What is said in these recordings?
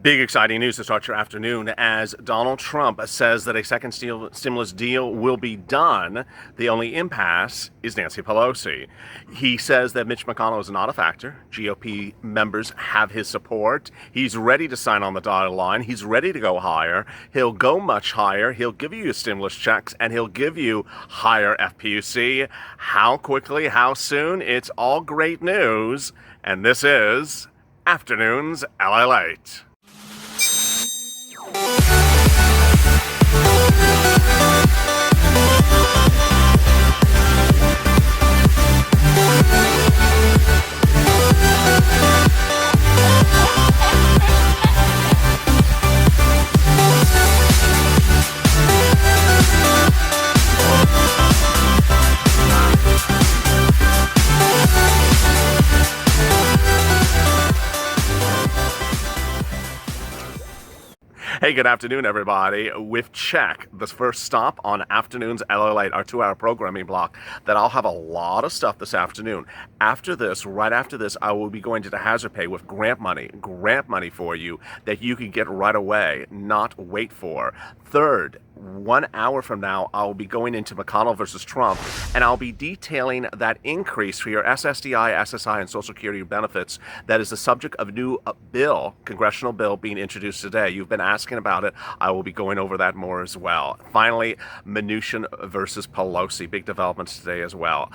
Big exciting news to start your afternoon as Donald Trump says that a second stimulus deal will be done. The only impasse is Nancy Pelosi. He says that Mitch McConnell is not a factor. GOP members have his support. He's ready to sign on the dotted line. He's ready to go higher. He'll go much higher. He'll give you stimulus checks and he'll give you higher FPUC. How quickly, how soon? It's all great news. And this is Afternoons LALATE. Hey, good afternoon, everybody. With Check, the first stop on Afternoons LALATE, our 2-hour programming block, that I'll have a lot of stuff this afternoon. After this, right after this, I will be going to the Hazard Pay with grant money for you that you can get right away, not wait for. Third, 1 hour from now, I'll be going into McConnell versus Trump, and I'll be detailing that increase for your SSDI, SSI, and Social Security benefits that is the subject of a new bill, congressional bill being introduced today. You've been asking about it. I will be going over that more as well. Finally, Mnuchin versus Pelosi. Big developments today as well.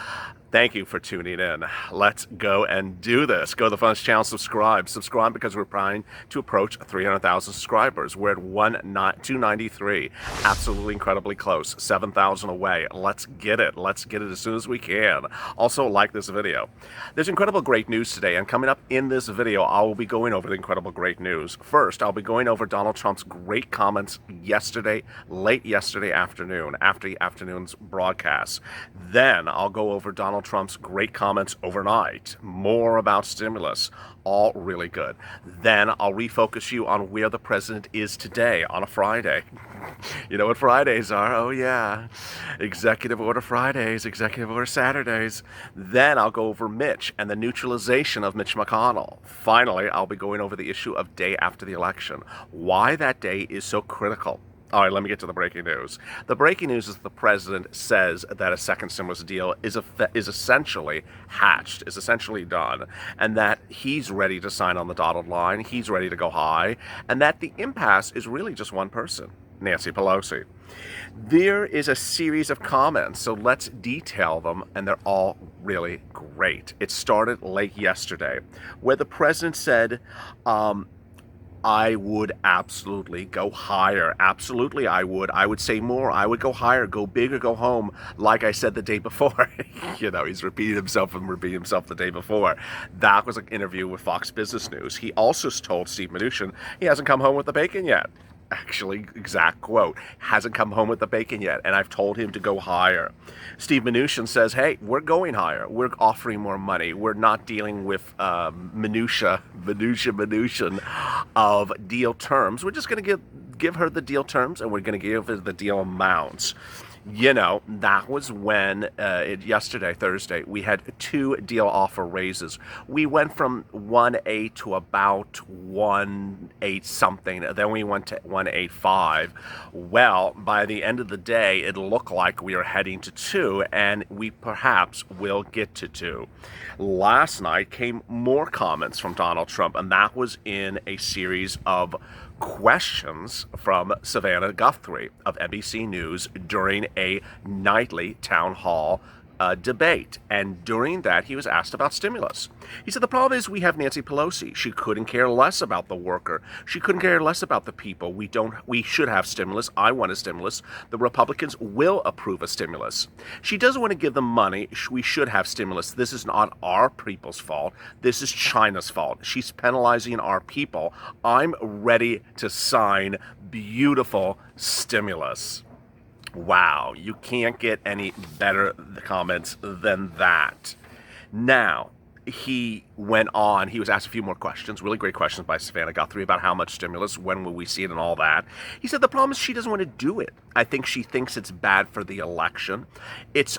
Thank you for tuning in. Let's go and do this. Go to the Funds channel, subscribe. Subscribe because we're trying to approach 300,000 subscribers. We're at 293. Absolutely incredibly close. 7,000 away. Let's get it. Let's get it as soon as we can. Also, like this video. There's incredible great news today, and coming up in this video, I will be going over the incredible great news. First, I'll be going over Donald Trump's great comments yesterday, late yesterday afternoon, after the afternoon's broadcast. Then, I'll go over Donald Trump's great comments overnight, more about stimulus, all really good. Then I'll refocus you on where the president is today on a Friday. You know what Fridays are? Oh yeah, Executive Order Fridays, Executive Order Saturdays. Then I'll go over Mitch and the neutralization of Mitch McConnell. Finally, I'll be going over the issue of day after the election, why that day is so critical. All right, let me get to the breaking news. The breaking news is the president says that a second stimulus deal is essentially hatched, is essentially done, and that he's ready to sign on the dotted line, he's ready to go high, and that the impasse is really just one person, Nancy Pelosi. There is a series of comments, so let's detail them, and they're all really great. It started late yesterday, where the president said, I would absolutely go higher. Absolutely, I would. I would say more. I would go higher, go big or go home, like I said the day before. You know, he's repeating himself the day before. That was an interview with Fox Business News. He also told Steve Mnuchin he hasn't come home with the bacon yet. Actually, exact quote, hasn't come home with the bacon yet, and I've told him to go higher. Steve Mnuchin says, hey, we're going higher. We're offering more money. We're not dealing with minutia of deal terms. We're just going to give her the deal terms, and we're going to give her the deal amounts. You know, that was when yesterday, Thursday, we had 2 deal offer raises. We went from 1.8 to about 1.8 something. Then we went to 1.85. Well, by the end of the day, it looked like we were heading to 2, and we perhaps will get to 2. Last night came more comments from Donald Trump, and that was in a series of questions from Savannah Guthrie of NBC News during a nightly town hall debate. And during that, he was asked about stimulus. He said, the problem is we have Nancy Pelosi. She couldn't care less about the worker. She couldn't care less about the people. We should have stimulus. I want a stimulus. The Republicans will approve a stimulus. She doesn't want to give them money. We should have stimulus. This is not our people's fault. This is China's fault. She's penalizing our people. I'm ready to sign beautiful stimulus. Wow, you can't get any better comments than that. Now, he went on, he was asked a few more questions, really great questions by Savannah Guthrie about how much stimulus, when will we see it, and all that. He said the problem is she doesn't want to do it. I think she thinks it's bad for the election. It's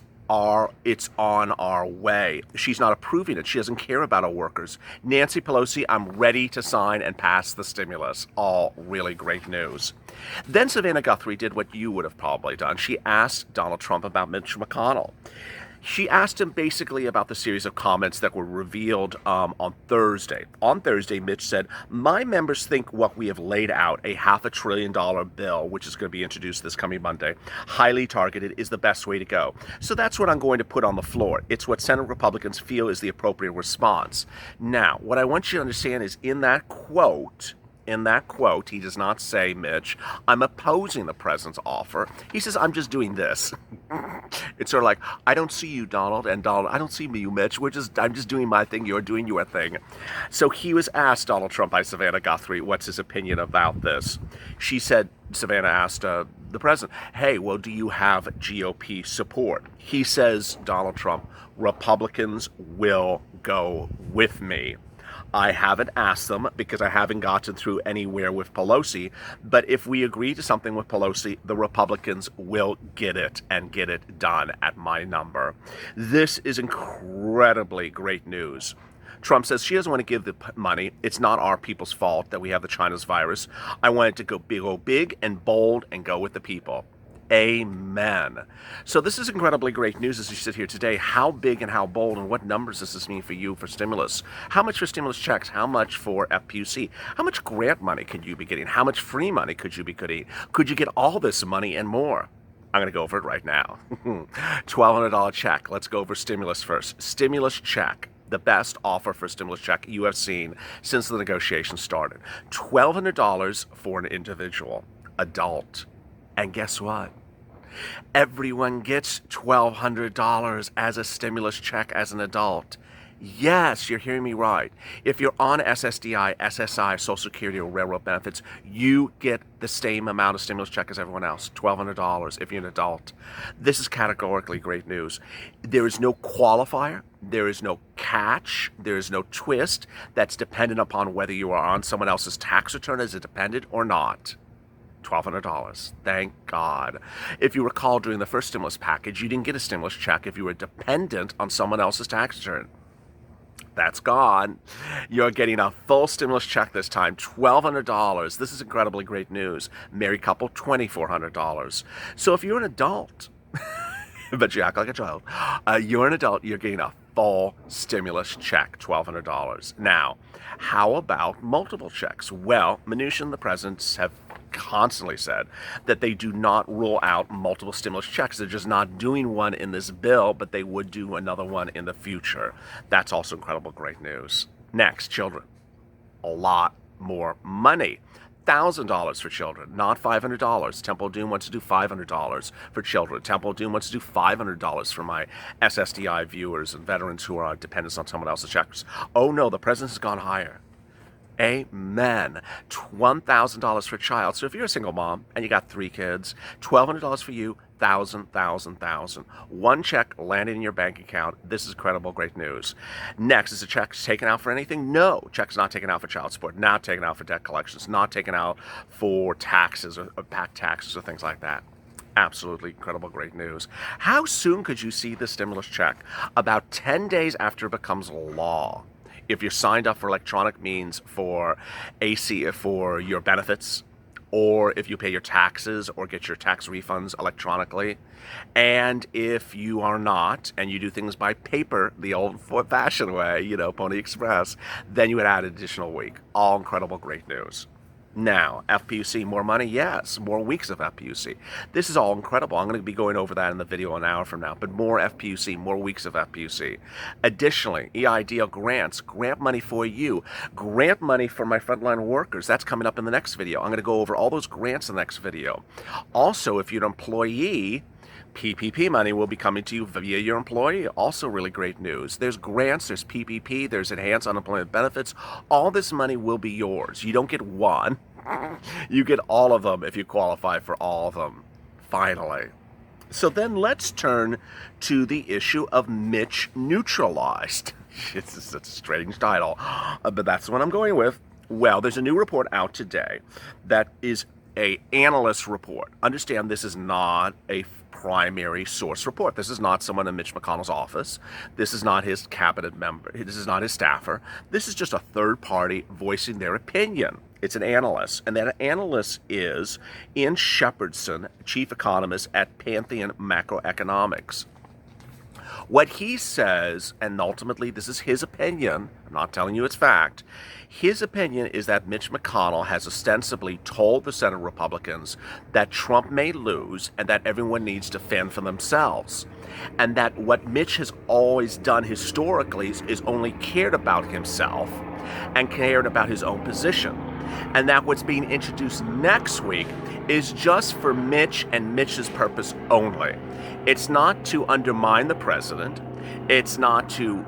it's on our way. She's not approving it. She doesn't care about our workers. Nancy Pelosi, I'm ready to sign and pass the stimulus. All really great news. Then Savannah Guthrie did what you would have probably done. She asked Donald Trump about Mitch McConnell. She asked him basically about the series of comments that were revealed on Thursday. On Thursday, Mitch said, my members think what we have laid out, a $500 billion bill, which is going to be introduced this coming Monday, highly targeted, is the best way to go. So that's what I'm going to put on the floor. It's what Senate Republicans feel is the appropriate response. Now, what I want you to understand is in that quote, he does not say, Mitch, I'm opposing the president's offer. He says, I'm just doing this. It's sort of like, I don't see you, Donald, and Donald, I don't see you, Mitch. I'm just doing my thing. You're doing your thing. So he was asked, Donald Trump, by Savannah Guthrie, what's his opinion about this? She said, Savannah asked the president, hey, well, do you have GOP support? He says, Donald Trump, Republicans will go with me. I haven't asked them because I haven't gotten through anywhere with Pelosi. But if we agree to something with Pelosi, the Republicans will get it and get it done at my number. This is incredibly great news. Trump says she doesn't want to give the money. It's not our people's fault that we have the China's virus. I want it to go big and bold and go with the people. Amen. So this is incredibly great news as you sit here today. How big and how bold and what numbers does this mean for you for stimulus? How much for stimulus checks? How much for FPUC? How much grant money could you be getting? How much free money could you be getting? Could you get all this money and more? I'm going to go over it right now. $1,200 check. Let's go over stimulus first. Stimulus check. The best offer for stimulus check you have seen since the negotiations started. $1,200 for an individual, adult. And guess what? Everyone gets $1,200 as a stimulus check as an adult. Yes, you're hearing me right. If you're on SSDI, SSI, Social Security, or railroad benefits, you get the same amount of stimulus check as everyone else, $1,200 if you're an adult. This is categorically great news. There is no qualifier. There is no catch. There is no twist that's dependent upon whether you are on someone else's tax return as a dependent or not. $1,200. Thank God. If you recall, during the first stimulus package, you didn't get a stimulus check if you were dependent on someone else's tax return. That's gone. You're getting a full stimulus check this time, $1,200. This is incredibly great news. Married couple, $2,400. So if you're an adult, but you act like a child, you're an adult, you're getting a full stimulus check, $1,200. Now, how about multiple checks? Well, Mnuchin and the presidents have constantly said that they do not rule out multiple stimulus checks. They're just not doing one in this bill, but they would do another one in the future. That's also incredible great news. Next, children. A lot more money. $1,000 for children, not $500. Temple Doom wants to do $500 for children. Temple Doom wants to do $500 for my SSDI viewers and veterans who are dependent on someone else's checks. Oh no, the president has gone higher. Amen. $1,000 for a child. So if you're a single mom and you got 3 kids, $1,200 for you, $1,000. One check landed in your bank account. This is incredible, great news. Next, is the check taken out for anything? No. Check's not taken out for child support, not taken out for debt collections, not taken out for taxes or back taxes or things like that. Absolutely incredible, great news. How soon could you see the stimulus check? About 10 days after it becomes law. If you're signed up for electronic means for AC, for your benefits, or if you pay your taxes or get your tax refunds electronically. And if you are not, and you do things by paper, the old-fashioned way, Pony Express, then you would add an additional week. All incredible, great news. Now, FPUC, more money? Yes, more weeks of FPUC. This is all incredible. I'm going to be going over that in the video an hour from now, but more FPUC, more weeks of FPUC. Additionally, EIDL grants, grant money for you, grant money for my frontline workers. That's coming up in the next video. I'm going to go over all those grants in the next video. Also, if you're an employee, PPP money will be coming to you via your employee. Also really great news. There's grants, there's PPP, there's enhanced unemployment benefits. All this money will be yours. You don't get one. You get all of them if you qualify for all of them. Finally. So then let's turn to the issue of Mitch neutralized. It's such a strange title, but that's what I'm going with. Well, there's a new report out today that is a analyst report. Understand, this is not a primary source report. This is not someone in Mitch McConnell's office. This is not his cabinet member. This is not his staffer. This is just a third party voicing their opinion. It's an analyst, and that analyst is Ian Shepherdson, chief economist at Pantheon Macroeconomics. What he says, and ultimately this is his opinion, I'm not telling you it's fact, his opinion is that Mitch McConnell has ostensibly told the Senate Republicans that Trump may lose and that everyone needs to fend for themselves. And that what Mitch has always done historically is only cared about himself and cared about his own position. And that what's being introduced next week is just for Mitch and Mitch's purpose only. It's not to undermine the president. It's not to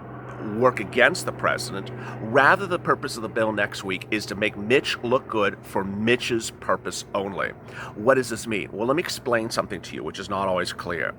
work against the president. Rather, the purpose of the bill next week is to make Mitch look good for Mitch's purpose only. What does this mean? Well, let me explain something to you, which is not always clear.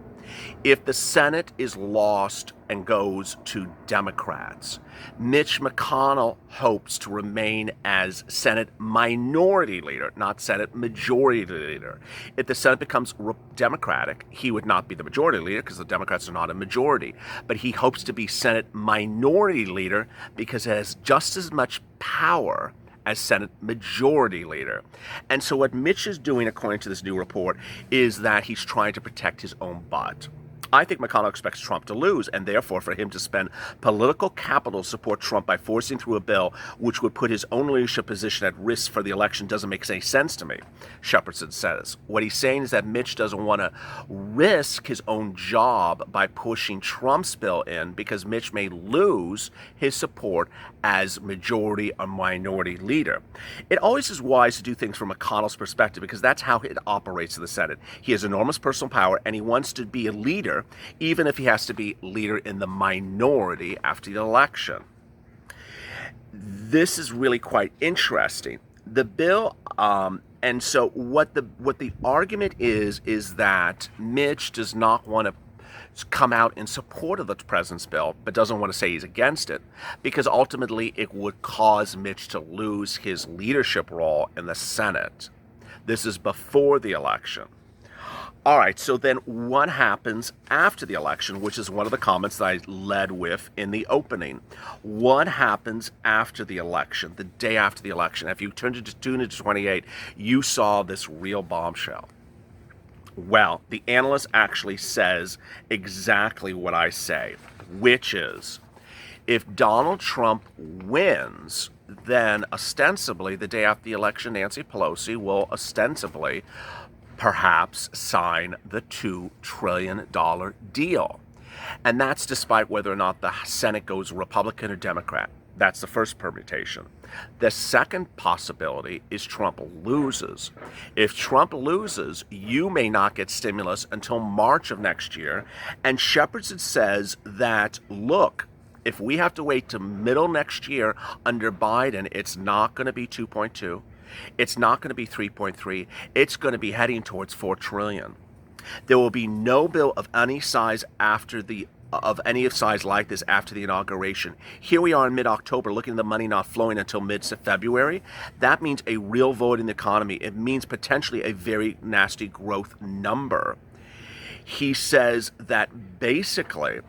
If the Senate is lost and goes to Democrats, Mitch McConnell hopes to remain as Senate minority leader, not Senate majority leader. If the Senate becomes Democratic, he would not be the majority leader because the Democrats are not a majority. But he hopes to be Senate minority leader because it has just as much power as Senate Majority Leader. And so what Mitch is doing, according to this new report, is that he's trying to protect his own butt. I think McConnell expects Trump to lose, and therefore for him to spend political capital to support Trump by forcing through a bill which would put his own leadership position at risk for the election doesn't make any sense to me, Shepherdson says. What he's saying is that Mitch doesn't want to risk his own job by pushing Trump's bill in because Mitch may lose his support as majority or minority leader. It always is wise to do things from McConnell's perspective because that's how it operates in the Senate. He has enormous personal power and he wants to be a leader even if he has to be leader in the minority after the election. This is really quite interesting. The bill, and so what the argument is that Mitch does not want to come out in support of the president's bill, but doesn't want to say he's against it, because ultimately it would cause Mitch to lose his leadership role in the Senate. This is before the election. All right, so then what happens after the election, which is one of the comments that I led with in the opening. What happens after the election, the day after the election? If you tune into 28, you saw this real bombshell. Well, the analyst actually says exactly what I say, which is if Donald Trump wins, then ostensibly the day after the election, Nancy Pelosi will ostensibly perhaps sign the $2 trillion deal. And that's despite whether or not the Senate goes Republican or Democrat. That's the first permutation. The second possibility is Trump loses. If Trump loses, you may not get stimulus until March of next year. And Shepherdson says that, look, if we have to wait to middle next year under Biden, it's not going to be 2.2. It's not going to be 3.3. It's going to be heading towards $4 trillion. There will be no bill of any size like this after the inauguration. Here we are in mid-October looking at the money not flowing until mid-February. That means a real vote in the economy. It means potentially a very nasty growth number. He says that basically,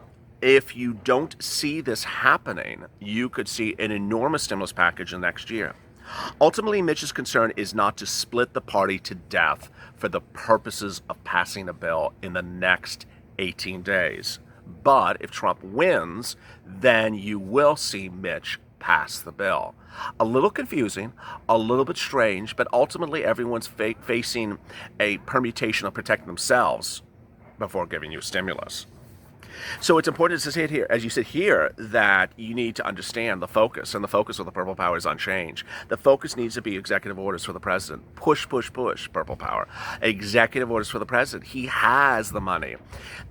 if you don't see this happening, you could see an enormous stimulus package in next year. Ultimately, Mitch's concern is not to split the party to death for the purposes of passing a bill in the next 18 days. But if Trump wins, then you will see Mitch pass the bill. A little confusing, a little bit strange, but ultimately everyone's facing a permutation of protecting themselves before giving you stimulus. So it's important to say here, as you sit here, that you need to understand the focus, and the focus of the purple power is unchanged. The focus needs to be executive orders for the president. Push, push, push, purple power. Executive orders for the president. He has the money.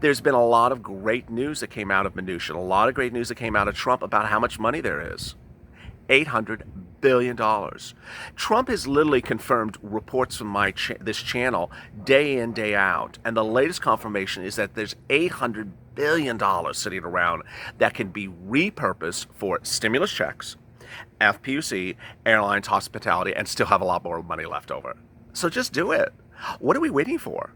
There's been a lot of great news that came out of Mnuchin, a lot of great news that came out of Trump about how much money there is. $800 billion. Trump has literally confirmed reports from this channel day in, day out. And the latest confirmation is that there's $800 billion sitting around that can be repurposed for stimulus checks, FPUC, airlines, hospitality, and still have a lot more money left over. So just do it. What are we waiting for?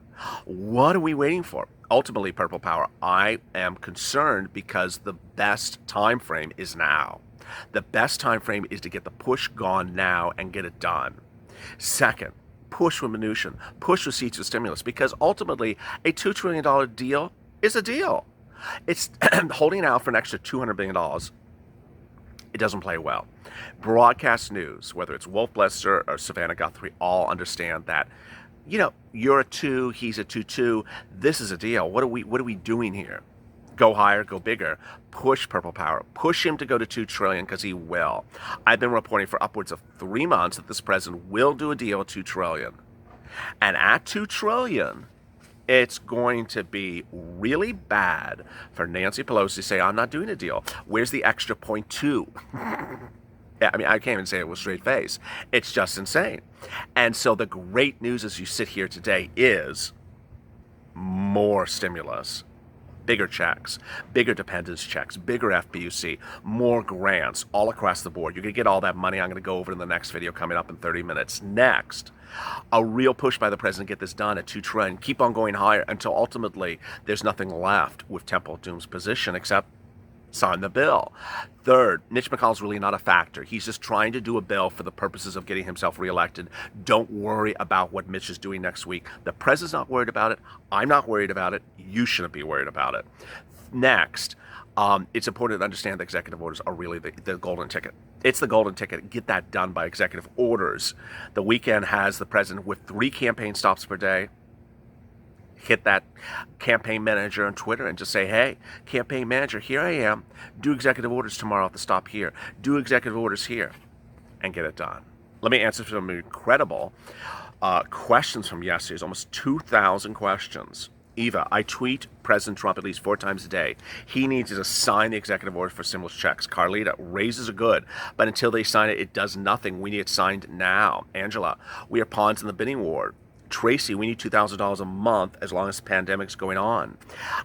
What are we waiting for? Ultimately, Purple Power, I am concerned because the best time frame is now. The best time frame is to get the push gone now and get it done. Second, push with minutia, push with seats of stimulus, because ultimately a $2 trillion deal is a deal. It's holding out for an extra $200 billion. It doesn't play well. Broadcast news, whether it's Wolf Blitzer or Savannah Guthrie, all understand that, you're a 2, he's a 2-2. This is a deal. What are we doing here? Go higher, go bigger. Push Purple Power. Push him to go to $2 trillion, because he will. I've been reporting for upwards of 3 months that this president will do a deal at $2 trillion. And at $2 trillion, it's going to be really bad for Nancy Pelosi to say, I'm not doing a deal. Where's the extra 0.2? Yeah, I mean, I can't even say it with a straight face. It's just insane. And so the great news as you sit here today is more stimulus, bigger checks, bigger dependence checks, bigger FPUC, more grants all across the board. You're going to get all that money. I'm going to go over in the next video coming up in 30 minutes. Next, a real push by the president to get this done at $2 trillion. Keep on going higher until ultimately there's nothing left with Temple of Doom's position except sign the bill. Third, Mitch McConnell's really not a factor. He's just trying to do a bill for the purposes of getting himself reelected. Don't worry about what Mitch is doing next week. The president's not worried about it. I'm not worried about it. You shouldn't be worried about it. Next, it's important to understand that executive orders are really the golden ticket. It's the golden ticket. Get that done by executive orders. The weekend has the president with 3 campaign stops per day. Hit that campaign manager on Twitter and just say, hey, campaign manager, here I am. Do executive orders tomorrow at the stop here. Do executive orders here. And get it done. Let me answer some incredible questions from yesterday. Almost 2,000 questions. Eva, I tweet President Trump at least 4 times a day. He needs to sign the executive order for stimulus checks. Carlita, raises are good, but until they sign it, it does nothing. We need it signed now. Angela, we are pawns in the bidding war. Tracy, we need $2,000 a month as long as the pandemic's going on.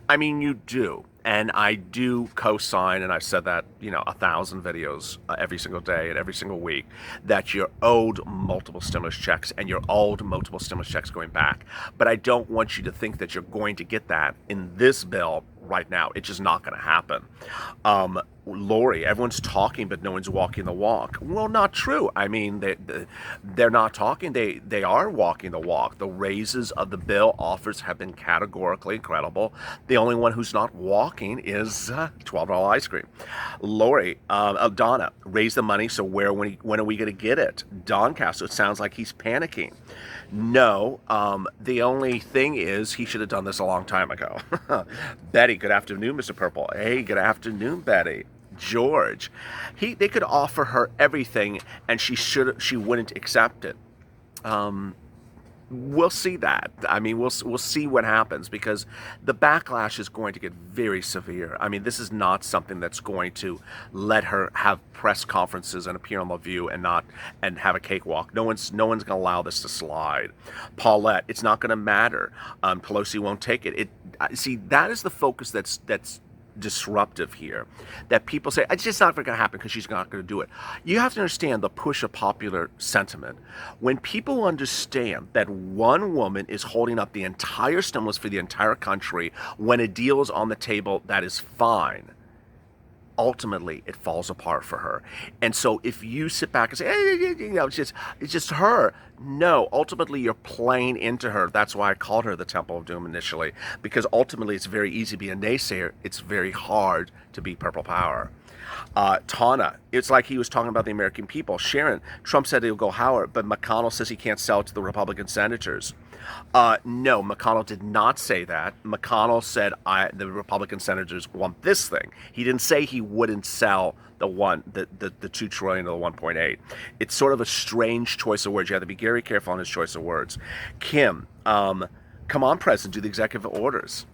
I mean, you do. And I do co-sign, and I've said that, 1,000 videos every single day and every single week, that you're owed multiple stimulus checks and you're owed multiple stimulus checks going back. But I don't want you to think that you're going to get that in this bill right now. It's just not going to happen. Lori, everyone's talking, but no one's walking the walk. Well, not true. I mean, they're not talking. They are walking the walk. The raises of the bill offers have been categorically incredible. The only one who's not walking is $12 ice cream. Lori, Donna, raise the money. So when are we going to get it? Doncaster, it sounds like he's panicking. No, the only thing is he should have done this a long time ago. Betty, good afternoon, Mr. Purple. Hey, good afternoon, Betty. George, they could offer her everything and she wouldn't accept it. We'll see that. I mean, we'll see what happens, because the backlash is going to get very severe. I mean, this is not something that's going to let her have press conferences and appear on The View and have a cakewalk. No one's going to allow this to slide. Paulette, it's not going to matter. Pelosi won't take it. See, that is the focus that's disruptive here, that people say it's just not going to happen because she's not going to do it. You have to understand the push of popular sentiment. When people understand that one woman is holding up the entire stimulus for the entire country, when a deal is on the table, that is fine. Ultimately, it falls apart for her. And so if you sit back and say, hey, it's just her. No, ultimately you're playing into her. That's why I called her the Temple of Doom initially, because ultimately it's very easy to be a naysayer. It's very hard to be Purple Power. Tana, it's like he was talking about the American people. Sharon, Trump said he'll go Howard, but McConnell says he can't sell it to the Republican senators. No, McConnell did not say that. McConnell said the Republican senators want this thing. He didn't say he wouldn't sell the $2 trillion or the 1.8. It's sort of a strange choice of words. You have to be very careful on his choice of words. Kim, come on, President, do the executive orders.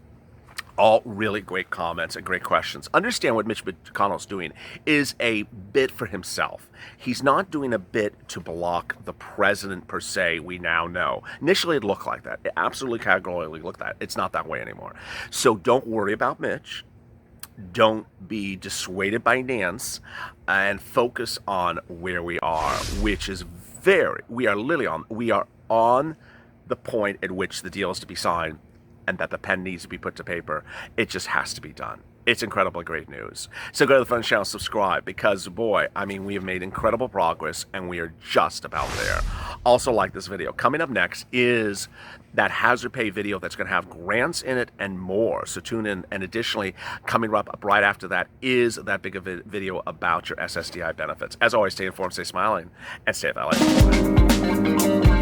All really great comments and great questions. Understand what Mitch McConnell's doing is a bit for himself. He's not doing a bit to block the president per se, we now know. Initially it looked like that. It absolutely categorically looked that. It's not that way anymore. So don't worry about Mitch. Don't be dissuaded by Nance, and focus on where we are, which is we are literally on the point at which the deal is to be signed and that the pen needs to be put to paper. It just has to be done. It's incredibly great news. So go to the Friends channel, subscribe, because boy, I mean, we have made incredible progress and we are just about there. Also like this video. Coming up next is that hazard pay video that's going to have grants in it and more. So tune in. And additionally, coming up right after that is that big of a video about your SSDI benefits. As always, stay informed, stay smiling, and stay at LALATE.